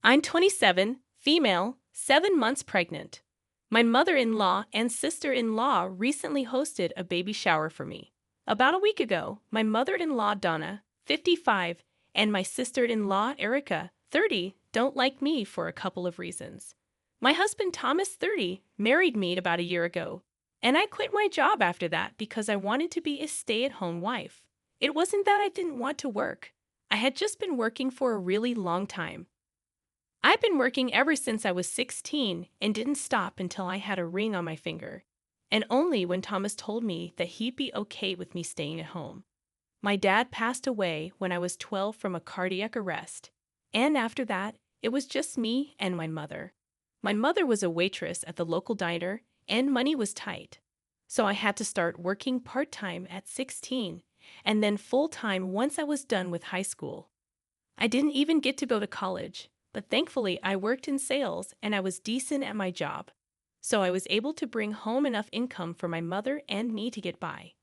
I'm 27, female, 7 months pregnant. My mother-in-law and sister-in-law recently hosted a baby shower for me. About a week ago, my mother-in-law Donna, 55, and my sister-in-law Erica, 30, don't like me for a couple of reasons. My husband Thomas, 30, married me about a year ago, and I quit my job after that because I wanted to be a stay-at-home wife. It wasn't that I didn't want to work. I had just been working for a really long time. I've been working ever since I was 16 and didn't stop until I had a ring on my finger, and only when Thomas told me that he'd be okay with me staying at home. My dad passed away when I was 12 from a cardiac arrest, and after that, it was just me and my mother. My mother was a waitress at the local diner, and money was tight. So I had to start working part-time at 16, and then full-time once I was done with high school. I didn't even get to go to college, but thankfully I worked in sales and I was decent at my job. So I was able to bring home enough income for my mother and me to get by.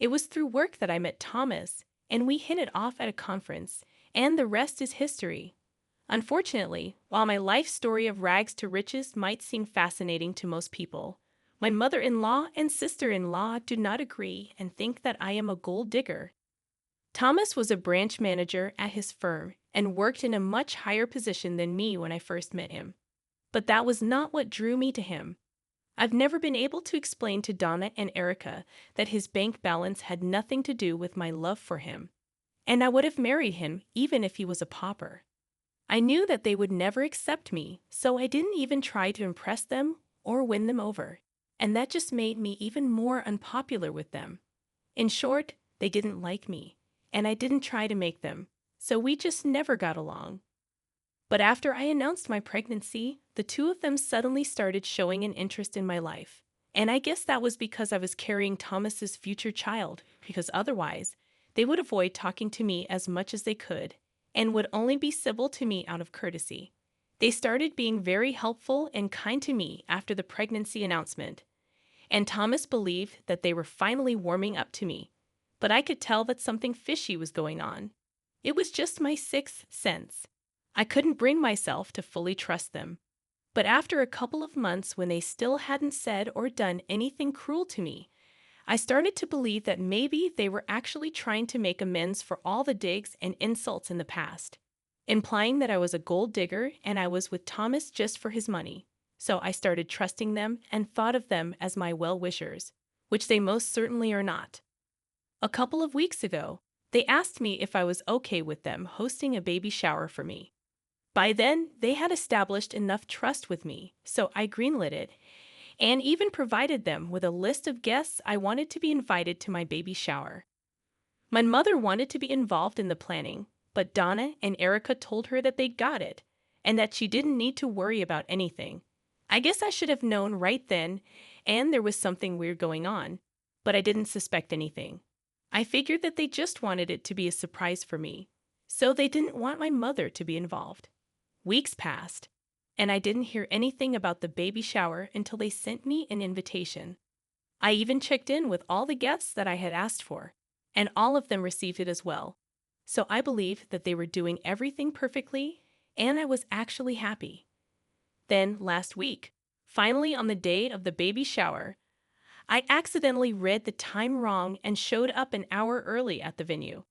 It was through work that I met Thomas, and we hit it off at a conference, and the rest is history. Unfortunately, while my life story of rags to riches might seem fascinating to most people, my mother-in-law and sister-in-law do not agree and think that I am a gold digger. Thomas was a branch manager at his firm and worked in a much higher position than me when I first met him. But that was not what drew me to him. I've never been able to explain to Donna and Erica that his bank balance had nothing to do with my love for him, and I would have married him even if he was a pauper. I knew that they would never accept me, so I didn't even try to impress them or win them over, and that just made me even more unpopular with them. In short, they didn't like me, and I didn't try to make them, so we just never got along. But after I announced my pregnancy, the two of them suddenly started showing an interest in my life. And I guess that was because I was carrying Thomas's future child, because otherwise, they would avoid talking to me as much as they could, and would only be civil to me out of courtesy. They started being very helpful and kind to me after the pregnancy announcement, and Thomas believed that they were finally warming up to me. But I could tell that something fishy was going on. It was just my sixth sense. I couldn't bring myself to fully trust them. But after a couple of months when they still hadn't said or done anything cruel to me, I started to believe that maybe they were actually trying to make amends for all the digs and insults in the past, implying that I was a gold digger and I was with Thomas just for his money. So I started trusting them and thought of them as my well-wishers, which they most certainly are not. A couple of weeks ago, they asked me if I was okay with them hosting a baby shower for me. By then, they had established enough trust with me, so I greenlit it, and even provided them with a list of guests I wanted to be invited to my baby shower. My mother wanted to be involved in the planning, but Donna and Erica told her that they'd got it, and that she didn't need to worry about anything. I guess I should have known right then, and there was something weird going on, but I didn't suspect anything. I figured that they just wanted it to be a surprise for me, so they didn't want my mother to be involved. Weeks passed, and I didn't hear anything about the baby shower until they sent me an invitation. I even checked in with all the guests that I had asked for, and all of them received it as well. So I believed that they were doing everything perfectly, and I was actually happy. Then, last week, finally on the day of the baby shower, I accidentally read the time wrong and showed up an hour early at the venue.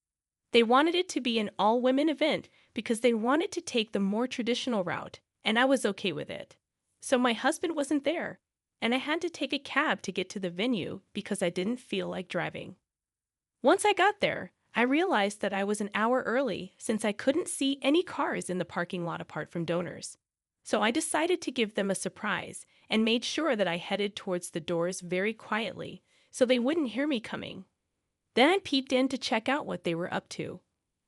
They wanted it to be an all-women event because they wanted to take the more traditional route, and I was okay with it. So my husband wasn't there, and I had to take a cab to get to the venue because I didn't feel like driving. Once I got there, I realized that I was an hour early since I couldn't see any cars in the parking lot apart from donors. So I decided to give them a surprise and made sure that I headed towards the doors very quietly so they wouldn't hear me coming. Then I peeped in to check out what they were up to.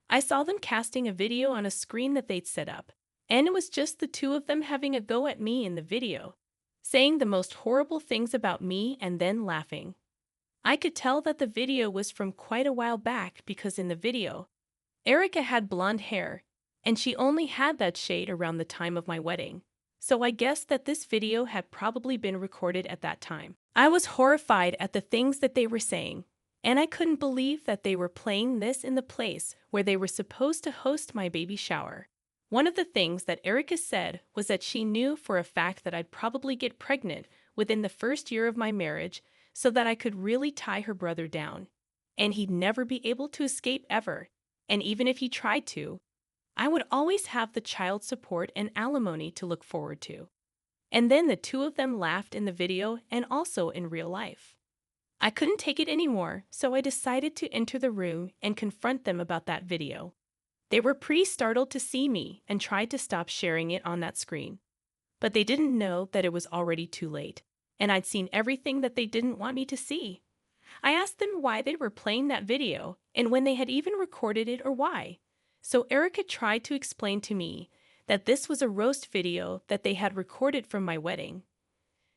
I saw them casting a video on a screen that they'd set up, and it was just the two of them having a go at me in the video, saying the most horrible things about me and then laughing. I could tell that the video was from quite a while back because in the video, Erica had blonde hair, and she only had that shade around the time of my wedding. So I guessed that this video had probably been recorded at that time. I was horrified at the things that they were saying, and I couldn't believe that they were playing this in the place where they were supposed to host my baby shower. One of the things that Erica said was that she knew for a fact that I'd probably get pregnant within the first year of my marriage so that I could really tie her brother down. And he'd never be able to escape ever. And even if he tried to, I would always have the child support and alimony to look forward to. And then the two of them laughed in the video and also in real life. I couldn't take it anymore, so I decided to enter the room and confront them about that video. They were pretty startled to see me and tried to stop sharing it on that screen. But they didn't know that it was already too late, and I'd seen everything that they didn't want me to see. I asked them why they were playing that video and when they had even recorded it or why. So Erica tried to explain to me that this was a roast video that they had recorded from my wedding.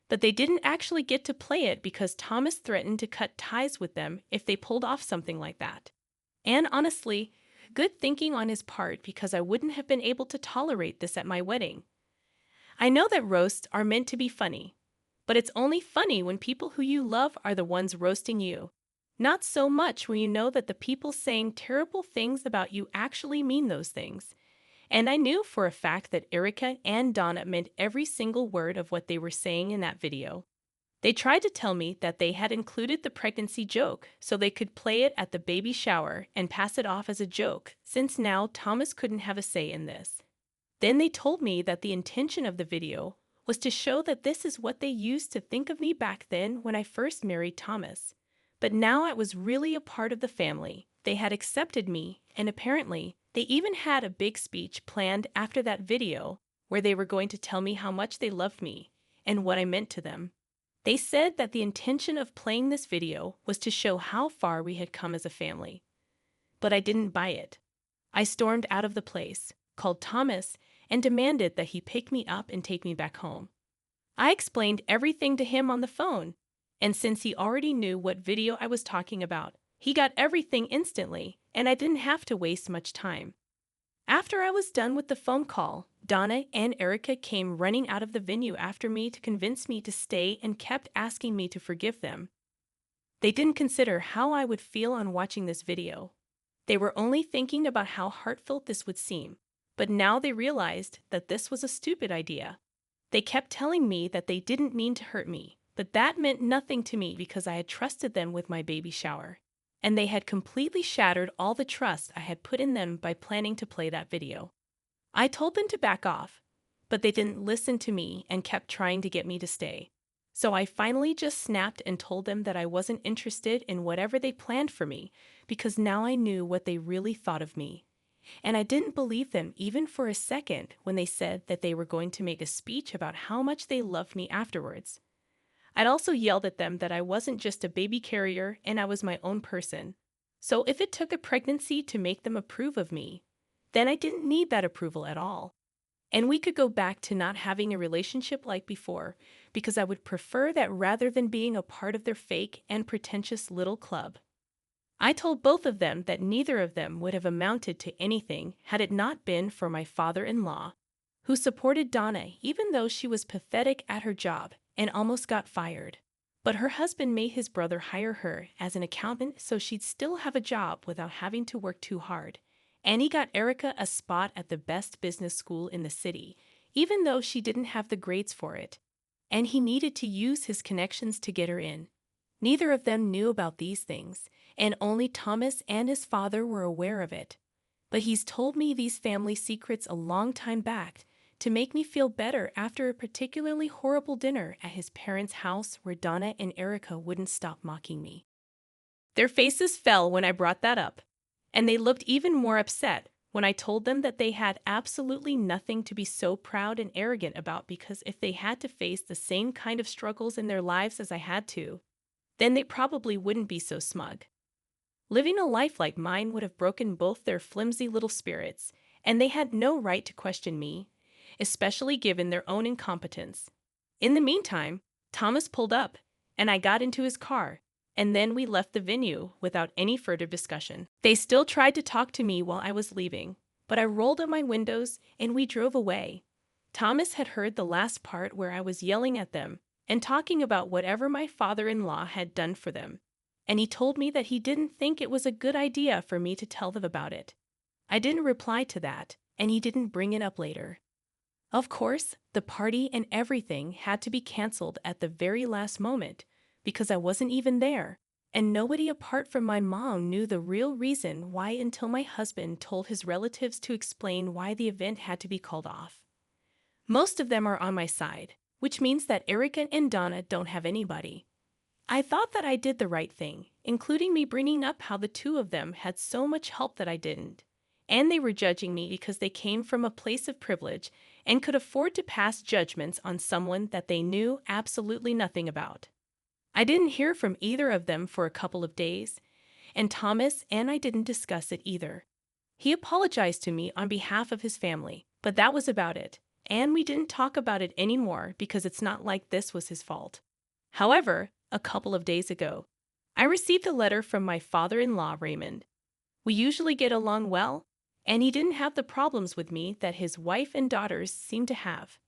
But they didn't actually get to play it because Thomas threatened to cut ties with them if they pulled off something like that. And honestly, good thinking on his part because I wouldn't have been able to tolerate this at my wedding. I know that roasts are meant to be funny, but it's only funny when people who you love are the ones roasting you. Not so much when you know that the people saying terrible things about you actually mean those things. And I knew for a fact that Erica and Donna meant every single word of what they were saying in that video. They tried to tell me that they had included the pregnancy joke so they could play it at the baby shower and pass it off as a joke, since now Thomas couldn't have a say in this. Then they told me that the intention of the video was to show that this is what they used to think of me back then when I first married Thomas. But now I was really a part of the family. They had accepted me, and apparently, they even had a big speech planned after that video where they were going to tell me how much they loved me and what I meant to them. They said that the intention of playing this video was to show how far we had come as a family. But I didn't buy it. I stormed out of the place, called Thomas, and demanded that he pick me up and take me back home. I explained everything to him on the phone, and since he already knew what video I was talking about, he got everything instantly, and I didn't have to waste much time. After I was done with the phone call, Donna and Erica came running out of the venue after me to convince me to stay and kept asking me to forgive them. They didn't consider how I would feel on watching this video. They were only thinking about how heartfelt this would seem, but now they realized that this was a stupid idea. They kept telling me that they didn't mean to hurt me, but that meant nothing to me because I had trusted them with my baby shower. And they had completely shattered all the trust I had put in them by planning to play that video. I told them to back off, but they didn't listen to me and kept trying to get me to stay. So I finally just snapped and told them that I wasn't interested in whatever they planned for me because now I knew what they really thought of me. And I didn't believe them even for a second when they said that they were going to make a speech about how much they loved me afterwards. I'd also yelled at them that I wasn't just a baby carrier and I was my own person. So if it took a pregnancy to make them approve of me, then I didn't need that approval at all. And we could go back to not having a relationship like before because I would prefer that rather than being a part of their fake and pretentious little club. I told both of them that neither of them would have amounted to anything had it not been for my father-in-law, who supported Donna even though she was pathetic at her job and almost got fired. But her husband made his brother hire her as an accountant so she'd still have a job without having to work too hard. And he got Erica a spot at the best business school in the city, even though she didn't have the grades for it. And he needed to use his connections to get her in. Neither of them knew about these things, and only Thomas and his father were aware of it. But he's told me these family secrets a long time back, to make me feel better after a particularly horrible dinner at his parents' house where Donna and Erica wouldn't stop mocking me. Their faces fell when I brought that up, and they looked even more upset when I told them that they had absolutely nothing to be so proud and arrogant about because if they had to face the same kind of struggles in their lives as I had to, then they probably wouldn't be so smug. Living a life like mine would have broken both their flimsy little spirits, and they had no right to question me, especially given their own incompetence. In the meantime, Thomas pulled up, and I got into his car, and then we left the venue without any further discussion. They still tried to talk to me while I was leaving, but I rolled up my windows and we drove away. Thomas had heard the last part where I was yelling at them and talking about whatever my father-in-law had done for them, and he told me that he didn't think it was a good idea for me to tell them about it. I didn't reply to that, and he didn't bring it up later. Of course, the party and everything had to be canceled at the very last moment because I wasn't even there, and nobody apart from my mom knew the real reason why until my husband told his relatives to explain why the event had to be called off. Most of them are on my side, which means that Erica and Donna don't have anybody. I thought that I did the right thing, including me bringing up how the two of them had so much help that I didn't. And they were judging me because they came from a place of privilege and could afford to pass judgments on someone that they knew absolutely nothing about. I didn't hear from either of them for a couple of days, and Thomas and I didn't discuss it either. He apologized to me on behalf of his family, but that was about it, and we didn't talk about it anymore because it's not like this was his fault. However, a couple of days ago, I received a letter from my father-in-law, Raymond. We usually get along well, and he didn't have the problems with me that his wife and daughters seem to have.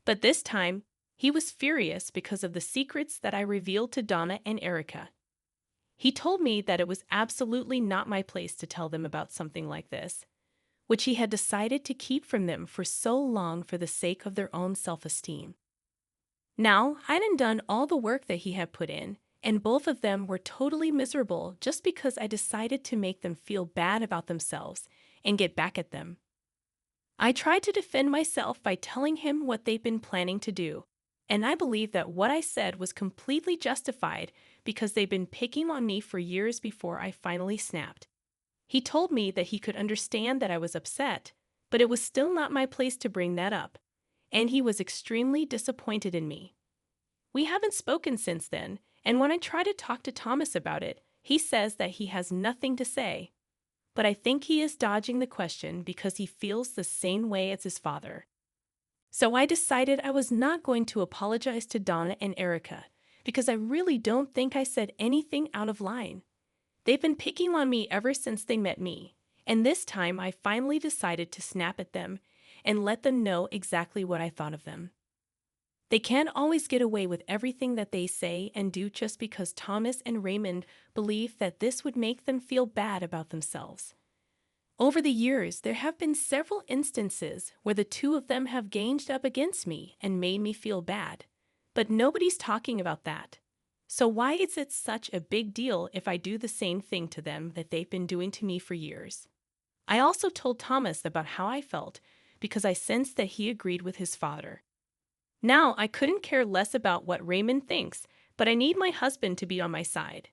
But this time, he was furious because of the secrets that I revealed to Donna and Erica. He told me that it was absolutely not my place to tell them about something like this, which he had decided to keep from them for so long for the sake of their own self-esteem. Now, I hadn't done all the work that he had put in, and both of them were totally miserable just because I decided to make them feel bad about themselves and get back at them. I tried to defend myself by telling him what they'd been planning to do, and I believe that what I said was completely justified because they'd been picking on me for years before I finally snapped. He told me that he could understand that I was upset, but it was still not my place to bring that up, and he was extremely disappointed in me. We haven't spoken since then, and when I try to talk to Thomas about it, he says that he has nothing to say. But I think he is dodging the question because he feels the same way as his father. So I decided I was not going to apologize to Donna and Erica because I really don't think I said anything out of line. They've been picking on me ever since they met me, and this time I finally decided to snap at them and let them know exactly what I thought of them. They can't always get away with everything that they say and do just because Thomas and Raymond believe that this would make them feel bad about themselves. Over the years, there have been several instances where the two of them have ganged up against me and made me feel bad, but nobody's talking about that. So why is it such a big deal if I do the same thing to them that they've been doing to me for years? I also told Thomas about how I felt because I sensed that he agreed with his father. Now I couldn't care less about what Raymond thinks, but I need my husband to be on my side.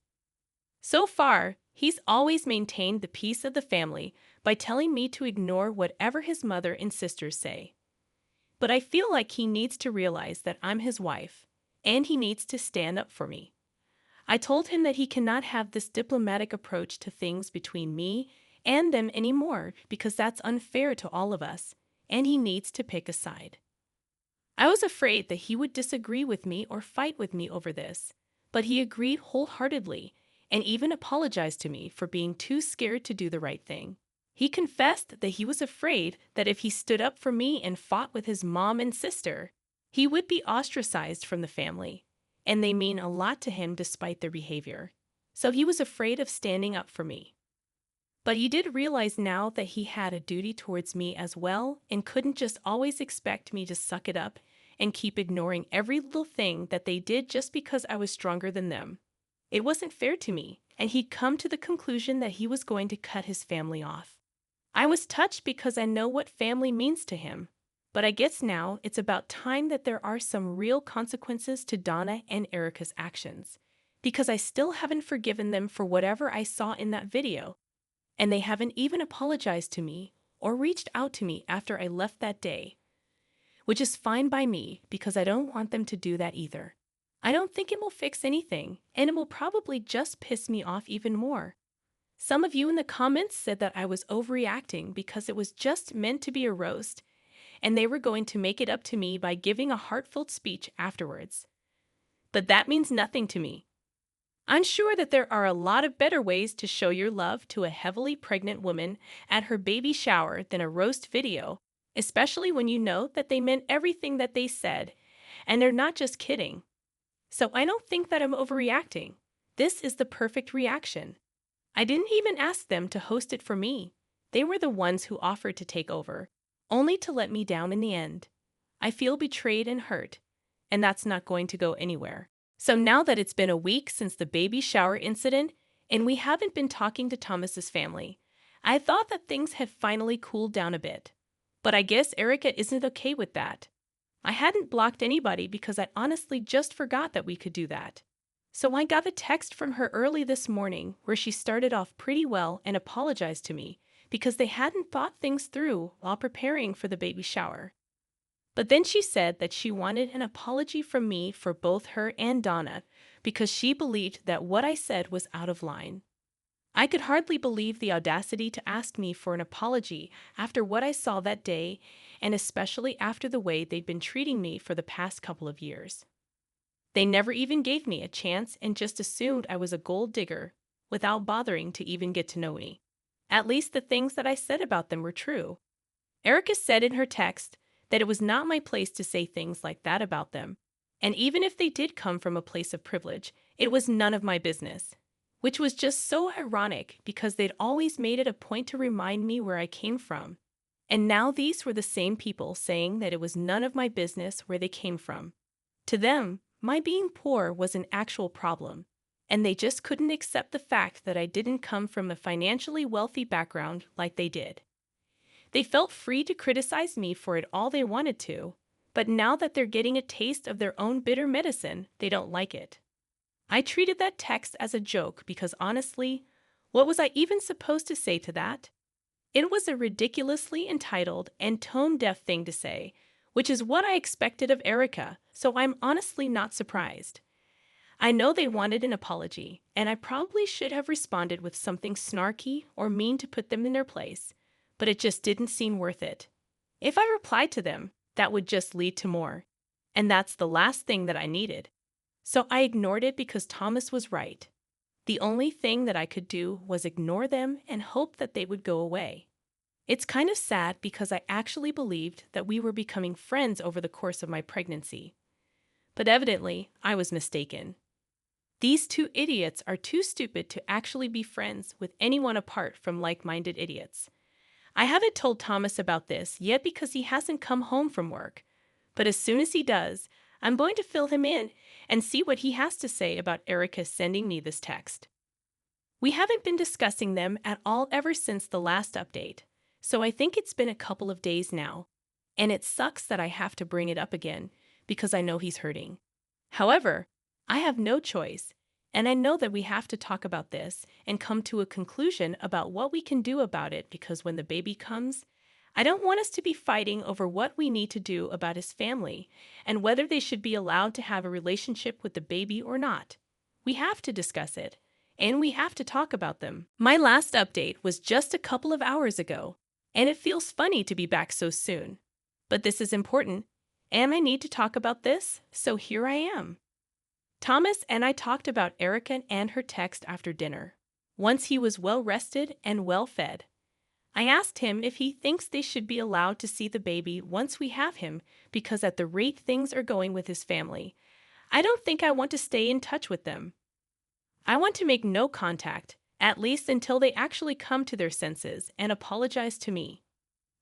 So far, he's always maintained the peace of the family by telling me to ignore whatever his mother and sisters say. But I feel like he needs to realize that I'm his wife, and he needs to stand up for me. I told him that he cannot have this diplomatic approach to things between me and them anymore because that's unfair to all of us, and he needs to pick a side. I was afraid that he would disagree with me or fight with me over this, but he agreed wholeheartedly and even apologized to me for being too scared to do the right thing. He confessed that he was afraid that if he stood up for me and fought with his mom and sister, he would be ostracized from the family, and they mean a lot to him despite their behavior. So he was afraid of standing up for me. But he did realize now that he had a duty towards me as well and couldn't just always expect me to suck it up and keep ignoring every little thing that they did just because I was stronger than them. It wasn't fair to me, and he'd come to the conclusion that he was going to cut his family off. I was touched because I know what family means to him, but I guess now it's about time that there are some real consequences to Donna and Erica's actions, because I still haven't forgiven them for whatever I saw in that video, and they haven't even apologized to me or reached out to me after I left that day. Which is fine by me because I don't want them to do that either. I don't think it will fix anything, and it will probably just piss me off even more. Some of you in the comments said that I was overreacting because it was just meant to be a roast, and they were going to make it up to me by giving a heartfelt speech afterwards. But that means nothing to me. I'm sure that there are a lot of better ways to show your love to a heavily pregnant woman at her baby shower than a roast video, especially when you know that they meant everything that they said, and they're not just kidding. So I don't think that I'm overreacting. This is the perfect reaction. I didn't even ask them to host it for me. They were the ones who offered to take over, only to let me down in the end. I feel betrayed and hurt, and that's not going to go anywhere. So now that it's been a week since the baby shower incident, and we haven't been talking to Thomas's family, I thought that things had finally cooled down a bit. But I guess Erica isn't okay with that. I hadn't blocked anybody because I honestly just forgot that we could do that. So I got a text from her early this morning where she started off pretty well and apologized to me because they hadn't thought things through while preparing for the baby shower. But then she said that she wanted an apology from me for both her and Donna because she believed that what I said was out of line. I could hardly believe the audacity to ask me for an apology after what I saw that day, and especially after the way they'd been treating me for the past couple of years. They never even gave me a chance and just assumed I was a gold digger without bothering to even get to know me. At least the things that I said about them were true. Erica said in her text that it was not my place to say things like that about them, and even if they did come from a place of privilege, it was none of my business. Which was just so ironic because they'd always made it a point to remind me where I came from. And now these were the same people saying that it was none of my business where they came from. To them, my being poor was an actual problem, and they just couldn't accept the fact that I didn't come from a financially wealthy background like they did. They felt free to criticize me for it all they wanted to, but now that they're getting a taste of their own bitter medicine, they don't like it. I treated that text as a joke because honestly, what was I even supposed to say to that? It was a ridiculously entitled and tone-deaf thing to say, which is what I expected of Erica, so I'm honestly not surprised. I know they wanted an apology, and I probably should have responded with something snarky or mean to put them in their place, but it just didn't seem worth it. If I replied to them, that would just lead to more, and that's the last thing that I needed. So I ignored it because Thomas was right. The only thing that I could do was ignore them and hope that they would go away. It's kind of sad because I actually believed that we were becoming friends over the course of my pregnancy. But evidently, I was mistaken. These two idiots are too stupid to actually be friends with anyone apart from like-minded idiots. I haven't told Thomas about this yet because he hasn't come home from work. But as soon as he does, I'm going to fill him in and see what he has to say about Erica sending me this text. We haven't been discussing them at all ever since the last update, so I think it's been a couple of days now, and it sucks that I have to bring it up again because I know he's hurting. However, I have no choice, and I know that we have to talk about this and come to a conclusion about what we can do about it because when the baby comes, I don't want us to be fighting over what we need to do about his family and whether they should be allowed to have a relationship with the baby or not. We have to discuss it, and we have to talk about them. My last update was just a couple of hours ago, and it feels funny to be back so soon. But this is important, and I need to talk about this, so here I am. Thomas and I talked about Erica and her text after dinner. Once he was well rested and well fed, I asked him if he thinks they should be allowed to see the baby once we have him because at the rate things are going with his family, I don't think I want to stay in touch with them. I want to make no contact, at least until they actually come to their senses and apologize to me.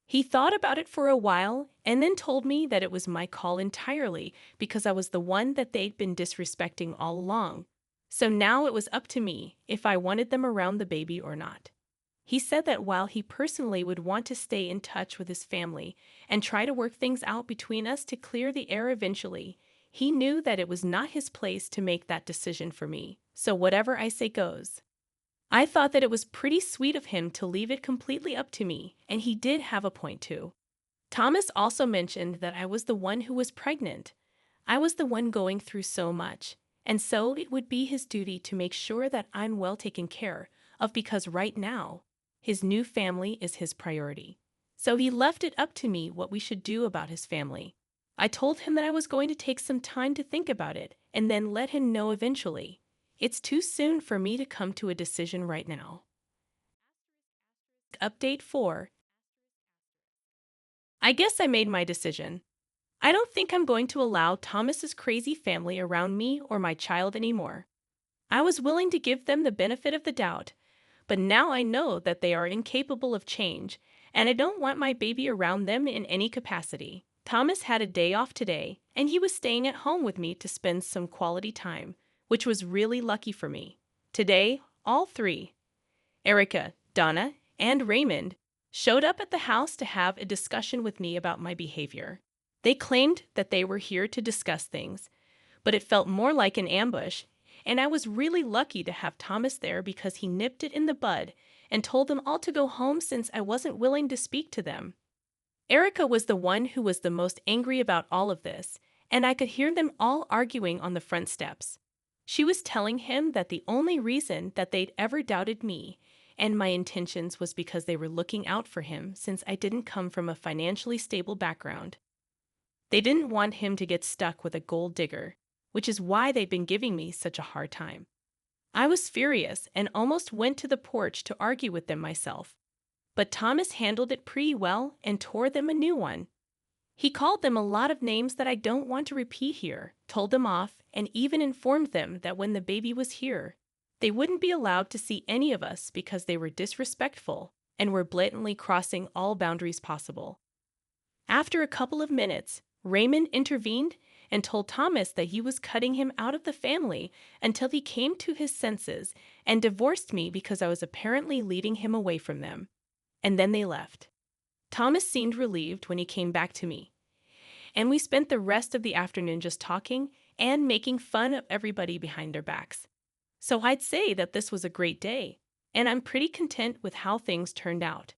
He thought about it for a while and then told me that it was my call entirely because I was the one that they'd been disrespecting all along. So now it was up to me if I wanted them around the baby or not. He said that while he personally would want to stay in touch with his family and try to work things out between us to clear the air eventually, he knew that it was not his place to make that decision for me, so whatever I say goes. I thought that it was pretty sweet of him to leave it completely up to me, and he did have a point too. Thomas also mentioned that I was the one who was pregnant. I was the one going through so much, and so it would be his duty to make sure that I'm well taken care of because right now, his new family is his priority. So he left it up to me what we should do about his family. I told him that I was going to take some time to think about it and then let him know eventually. It's too soon for me to come to a decision right now. Update 4. I guess I made my decision. I don't think I'm going to allow Thomas's crazy family around me or my child anymore. I was willing to give them the benefit of the doubt, but now I know that they are incapable of change, and I don't want my baby around them in any capacity. Thomas had a day off today, and he was staying at home with me to spend some quality time, which was really lucky for me. Today, all three, Erica, Donna, and Raymond, showed up at the house to have a discussion with me about my behavior. They claimed that they were here to discuss things, but it felt more like an ambush, and I was really lucky to have Thomas there because he nipped it in the bud and told them all to go home since I wasn't willing to speak to them. Erica was the one who was the most angry about all of this, and I could hear them all arguing on the front steps. She was telling him that the only reason that they'd ever doubted me and my intentions was because they were looking out for him since I didn't come from a financially stable background. They didn't want him to get stuck with a gold digger, which is why they've been giving me such a hard time. I was furious and almost went to the porch to argue with them myself. But Thomas handled it pretty well and tore them a new one. He called them a lot of names that I don't want to repeat here, told them off, and even informed them that when the baby was here, they wouldn't be allowed to see any of us because they were disrespectful and were blatantly crossing all boundaries possible. After a couple of minutes, Raymond intervened and told Thomas that he was cutting him out of the family until he came to his senses and divorced me because I was apparently leading him away from them. And then they left. Thomas seemed relieved when he came back to me, and we spent the rest of the afternoon just talking and making fun of everybody behind their backs. So I'd say that this was a great day, and I'm pretty content with how things turned out.